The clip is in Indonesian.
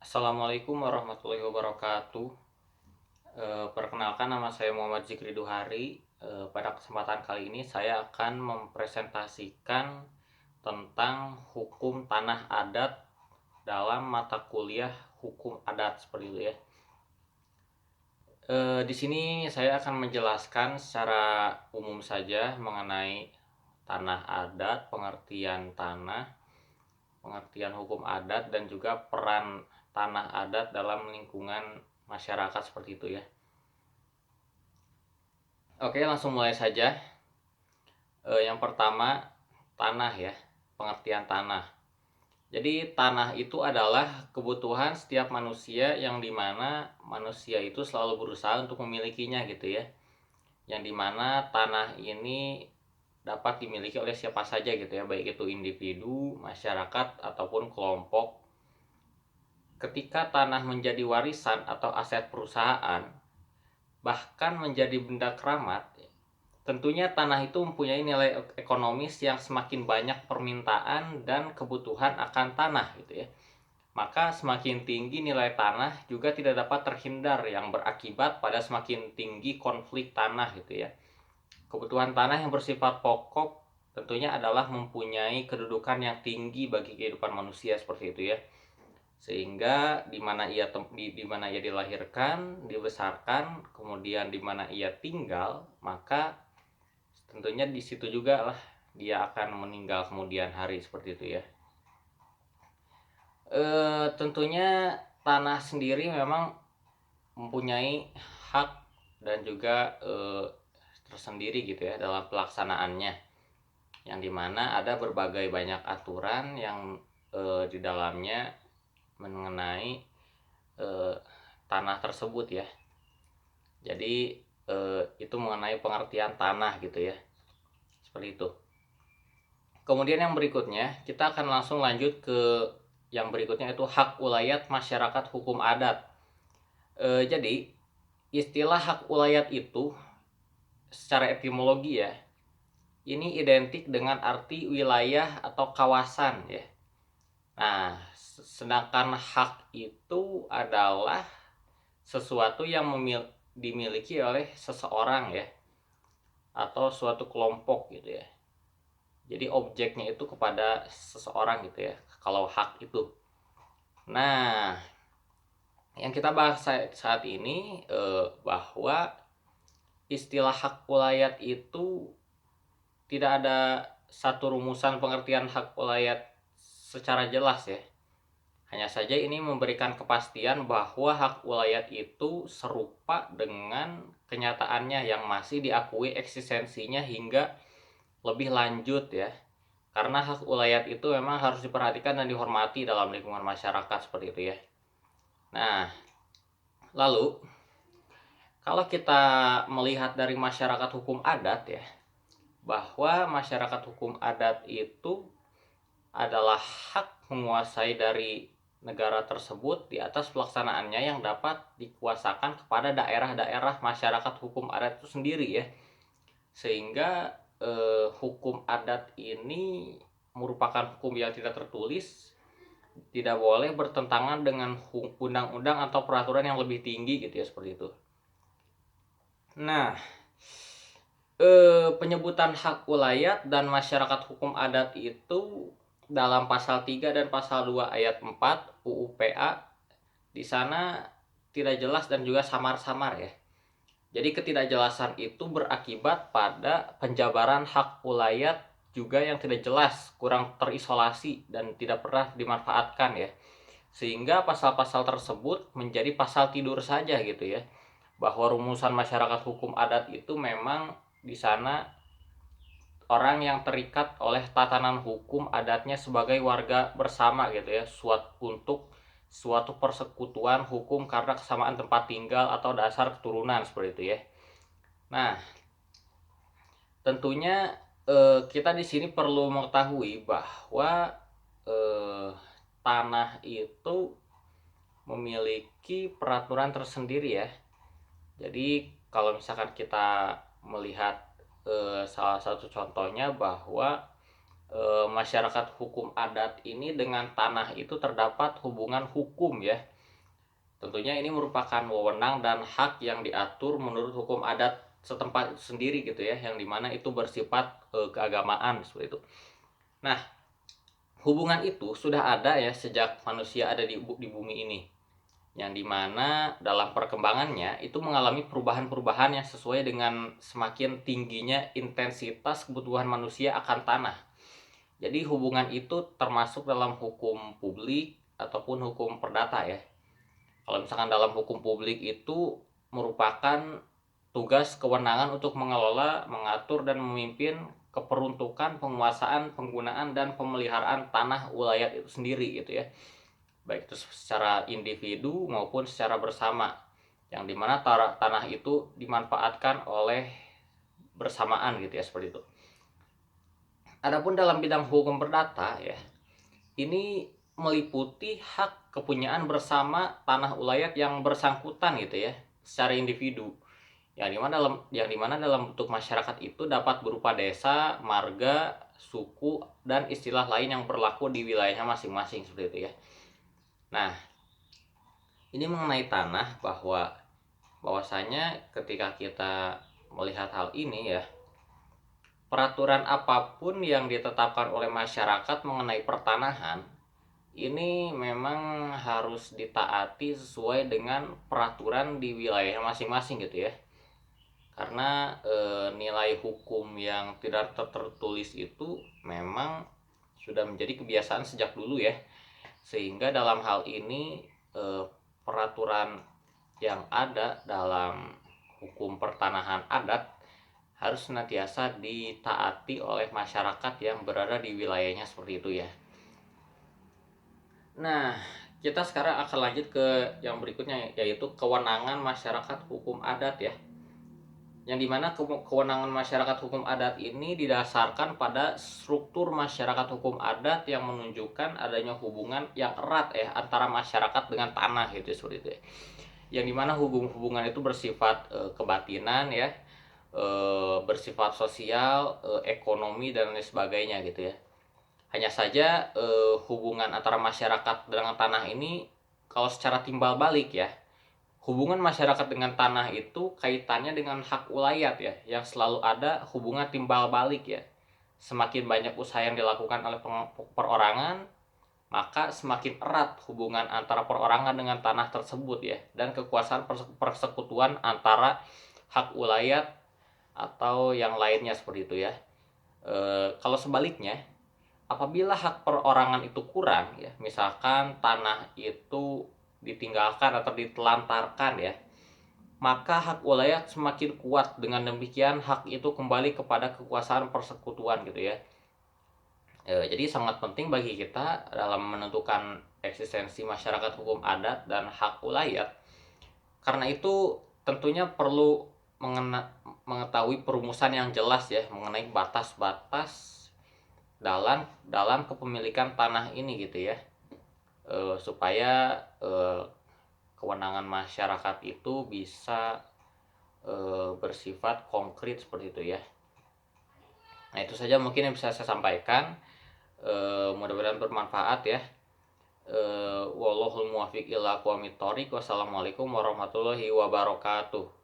Assalamualaikum warahmatullahi wabarakatuh. Perkenalkan, nama saya Muhammad Zikri Duhari. Pada kesempatan kali ini saya akan mempresentasikan tentang hukum tanah adat dalam mata kuliah hukum adat seperti itu ya. Di sini saya akan menjelaskan secara umum saja mengenai tanah adat, pengertian tanah, pengertian hukum adat, dan juga peran tanah adat dalam lingkungan masyarakat seperti itu ya. Oke, langsung mulai saja. Yang pertama, tanah ya, pengertian tanah. Jadi tanah itu adalah kebutuhan setiap manusia yang dimana manusia itu selalu berusaha untuk memilikinya gitu ya. Yang dimana tanah ini dapat dimiliki oleh siapa saja gitu ya, baik itu individu, masyarakat, ataupun kelompok. Ketika tanah menjadi warisan atau aset perusahaan, bahkan menjadi benda keramat, tentunya tanah itu mempunyai nilai ekonomis yang semakin banyak permintaan dan kebutuhan akan tanah gitu ya. Maka semakin tinggi nilai tanah juga tidak dapat terhindar, yang berakibat pada semakin tinggi konflik tanah gitu ya. Kebutuhan tanah yang bersifat pokok tentunya adalah mempunyai kedudukan yang tinggi bagi kehidupan manusia seperti itu ya. Sehingga di mana ia dilahirkan, dibesarkan, kemudian di mana ia tinggal, maka tentunya di situ juga lah dia akan meninggal kemudian hari seperti itu ya. Tentunya tanah sendiri memang mempunyai hak dan juga tersendiri gitu ya dalam pelaksanaannya, yang dimana ada berbagai banyak aturan yang di dalamnya mengenai tanah tersebut ya. Jadi itu mengenai pengertian tanah gitu ya, seperti itu. Kemudian yang berikutnya kita akan langsung lanjut ke yang berikutnya, itu hak ulayat masyarakat hukum adat. Jadi istilah hak ulayat itu secara etimologi ya, ini identik dengan arti wilayah atau kawasan ya. Nah, sedangkan hak itu adalah sesuatu yang dimiliki oleh seseorang ya, atau suatu kelompok gitu ya. Jadi objeknya itu kepada seseorang gitu ya, kalau hak itu. Nah, yang kita bahas saat ini bahwa istilah hak ulayat itu tidak ada satu rumusan pengertian hak ulayat secara jelas ya. Hanya saja ini memberikan kepastian bahwa hak ulayat itu serupa dengan kenyataannya yang masih diakui eksistensinya hingga lebih lanjut ya. Karena hak ulayat itu memang harus diperhatikan dan dihormati dalam lingkungan masyarakat seperti itu ya. Nah, lalu kalau kita melihat dari masyarakat hukum adat ya, bahwa masyarakat hukum adat itu adalah hak menguasai dari negara tersebut di atas pelaksanaannya yang dapat dikuasakan kepada daerah-daerah masyarakat hukum adat itu sendiri ya. Sehingga hukum adat ini merupakan hukum yang tidak tertulis, tidak boleh bertentangan dengan undang-undang atau peraturan yang lebih tinggi gitu ya, seperti itu. Nah, penyebutan hak ulayat dan masyarakat hukum adat itu dalam pasal 3 dan pasal 2 ayat 4 UU PA di sana tidak jelas dan juga samar-samar ya. Jadi ketidakjelasan itu berakibat pada penjabaran hak ulayat juga yang tidak jelas, kurang terisolasi dan tidak pernah dimanfaatkan ya. Sehingga pasal-pasal tersebut menjadi pasal tidur saja gitu ya. Bahwa rumusan masyarakat hukum adat itu memang di sana orang yang terikat oleh tatanan hukum adatnya sebagai warga bersama gitu ya, untuk suatu persekutuan hukum karena kesamaan tempat tinggal atau dasar keturunan seperti itu ya. Nah, tentunya kita di sini perlu mengetahui bahwa tanah itu memiliki peraturan tersendiri ya. Jadi kalau misalkan kita melihat salah satu contohnya bahwa masyarakat hukum adat ini dengan tanah itu terdapat hubungan hukum ya, tentunya ini merupakan wewenang dan hak yang diatur menurut hukum adat setempat sendiri gitu ya, yang dimana itu bersifat keagamaan seperti itu. Nah, hubungan itu sudah ada ya sejak manusia ada di bumi ini, yang dimana dalam perkembangannya itu mengalami perubahan-perubahan yang sesuai dengan semakin tingginya intensitas kebutuhan manusia akan tanah. Jadi hubungan itu termasuk dalam hukum publik ataupun hukum perdata ya. Kalau misalkan dalam hukum publik itu merupakan tugas kewenangan untuk mengelola, mengatur, dan memimpin keperuntukan, penguasaan, penggunaan, dan pemeliharaan tanah wilayah itu sendiri gitu ya. Baik itu secara individu maupun secara bersama. Yang dimana tanah itu dimanfaatkan oleh bersamaan gitu ya, seperti itu. Adapun dalam bidang hukum perdata ya, ini meliputi hak kepunyaan bersama tanah ulayat yang bersangkutan gitu ya, secara individu. Yang dimana dalam bentuk masyarakat itu dapat berupa desa, marga, suku, dan istilah lain yang berlaku di wilayahnya masing-masing seperti itu ya. Nah, ini mengenai tanah bahwasanya ketika kita melihat hal ini ya, peraturan apapun yang ditetapkan oleh masyarakat mengenai pertanahan ini memang harus ditaati sesuai dengan peraturan di wilayah masing-masing gitu ya. Karena nilai hukum yang tidak tertulis itu memang sudah menjadi kebiasaan sejak dulu ya, sehingga dalam hal ini peraturan yang ada dalam hukum pertanahan adat harus senantiasa ditaati oleh masyarakat yang berada di wilayahnya seperti itu ya. Nah, kita sekarang akan lanjut ke yang berikutnya, yaitu kewenangan masyarakat hukum adat ya. Yang dimana kewenangan masyarakat hukum adat ini didasarkan pada struktur masyarakat hukum adat yang menunjukkan adanya hubungan yang erat ya antara masyarakat dengan tanah gitu seperti itu ya. Yang dimana hubungan itu bersifat kebatinan ya, bersifat sosial, ekonomi, dan lain sebagainya gitu ya. Hanya saja hubungan antara masyarakat dengan tanah ini kalau secara timbal balik ya, hubungan masyarakat dengan tanah itu kaitannya dengan hak ulayat ya, yang selalu ada hubungan timbal balik ya. Semakin banyak usaha yang dilakukan oleh perorangan, maka semakin erat hubungan antara perorangan dengan tanah tersebut ya, dan kekuasaan persekutuan antara hak ulayat atau yang lainnya seperti itu ya. Kalau sebaliknya, apabila hak perorangan itu kurang ya, misalkan tanah itu ditinggalkan atau ditelantarkan ya, maka hak wilayah semakin kuat. Dengan demikian hak itu kembali kepada kekuasaan persekutuan gitu ya. Jadi sangat penting bagi kita dalam menentukan eksistensi masyarakat hukum adat dan hak wilayah. Karena itu tentunya perlu mengetahui perumusan yang jelas ya mengenai batas-batas dalam kepemilikan tanah ini gitu ya. Supaya kewenangan masyarakat itu bisa bersifat konkret seperti itu ya. Nah, itu saja mungkin yang bisa saya sampaikan. Mudah-mudahan bermanfaat ya. Wallahul muwaffiq ila aqwamit thoriq. Wassalamualaikum warahmatullahi wabarakatuh.